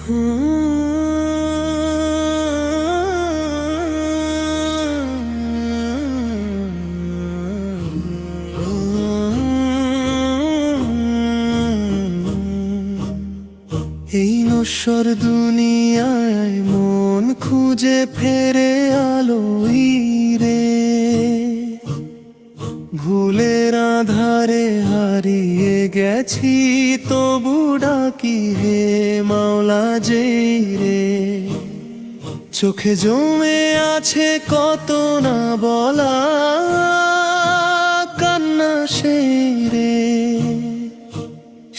এই নশ্বর দুনিয়ায় মন খুঁজে ফেরে আলোই রে, ভুলের আধারে হারিয়ে গেছি তবু ডাকি হে মাওলা যেই রে। চোখে জমে আছে কত না বলা কান্না সেই রে,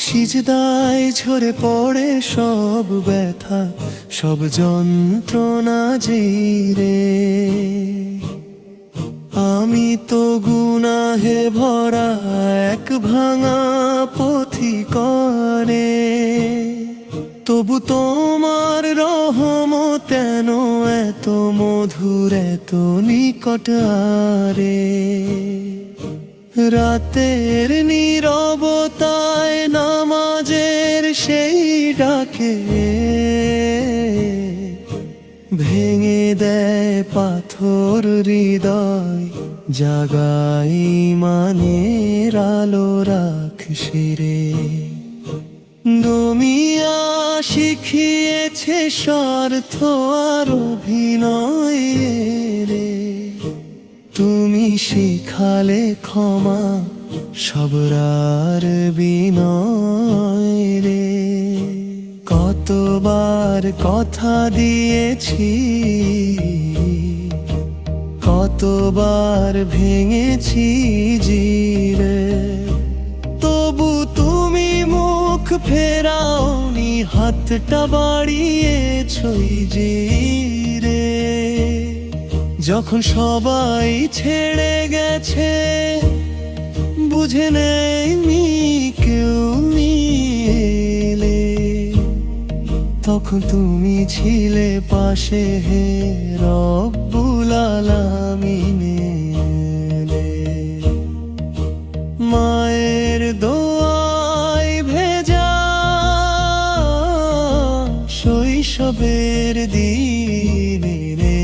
সিজদায় ঝরে পড়ে সব ব্যথা সব যন্ত্রণা যেই রে। আমি তো গুনাহে ভরা এক ভাঙা পথিকরে, তবু তোমার রহমত কেন এত মধুর এত নিকট আরে। রাতের নীরবতায় নামাজের সেই ডাকে ভেঙে দেয় পাথর হৃদয়, জাগাই মানের আলো রাখছি রে। দুনিয়া শিখিয়েছে স্বার্থ আর অভিনয় রে, তুমি শিখালে ক্ষমা সবরার বিনয় রে। কতবার কথা দিয়েছি, কতবার ভেঙেছি জিরে, তবু তুমি মুখ ফেরাওনি, হাতটা বাড়িয়েছই জিরে। যখন সবাই ছেড়ে গেছে বুঝে নেয়নি কেউ নিলে, তখন তুমি ছিলে পাশে হে রব্বুল আলামিন। মায়ের দোয়ায় ভেজা শৈশবের দিন রে,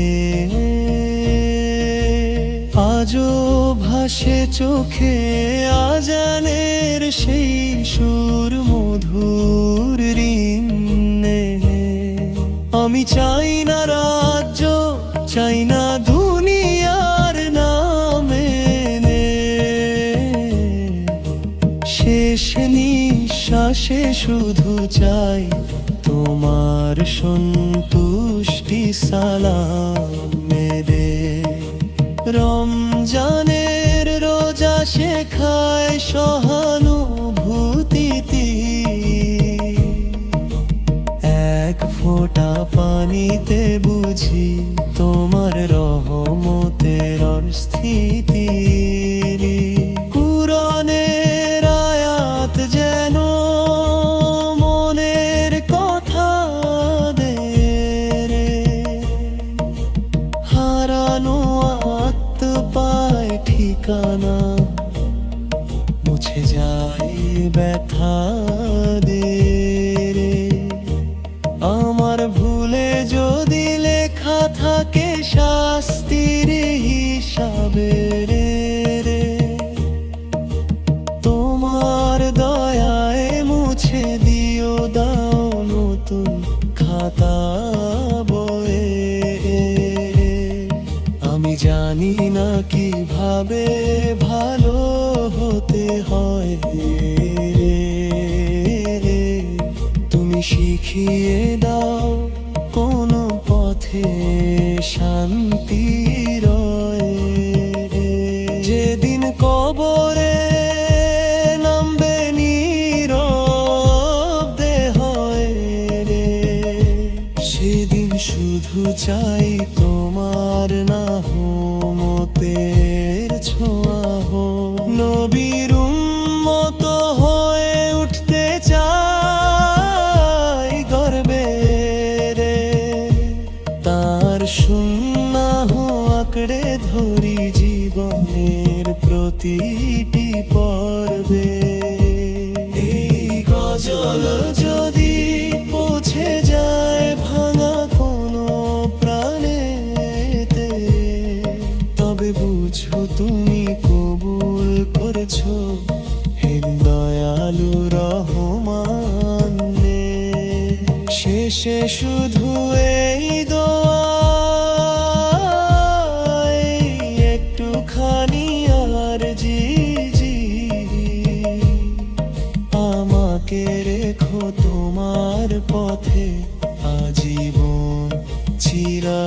আজও ভাসে চোখে আজানের সেই সুর মধুর ঋণে। আমি চাই না রাজ্য, চাই না দুনিয়ার নামে, শেষ নিঃশ্বাসে শুধু চাই তোমার সন্তুষ্টি সালাম মেরে। রমজানের রোজা শেখায় সহানুভূতি, এক ফোঁটা পানিতে বুঝি তোমার রহমতের স্থিতি। কুরআনের আয়াত যেন মনের কথা দে রে, হারানো পায় ঠিকানা, মুছে যায় ব্যথা দে রে। আমার ভুলে যদি লেখা থাকে শাস্তির হিসাবে রে, তোমার দয়ায় মুছে দিও দাও নতুন খাতা বয়ে। আমি জানি না কিভাবে ভালো হতে হয় রে, তুমি শিখিয়ে দাও কোন পথে শান্তি রয়। যেদিন কবরে নামবে নীরব দেহ রে, সেদিন শুধু চাই তোমার নাহমতের ছোঁয়া হো। নবীর উম্মত হয়ে উঠতে চাই গর্বে রে, তার সুন্নাহ আঁকড়ে ধরি জীবনের প্রতিটি পর্বে। এই গজল যদি পৌঁছে যায় শুধু এই দোয়া, একটুখানি আর জি আমাকে রেখো তোমার পথে আজীবন চিরা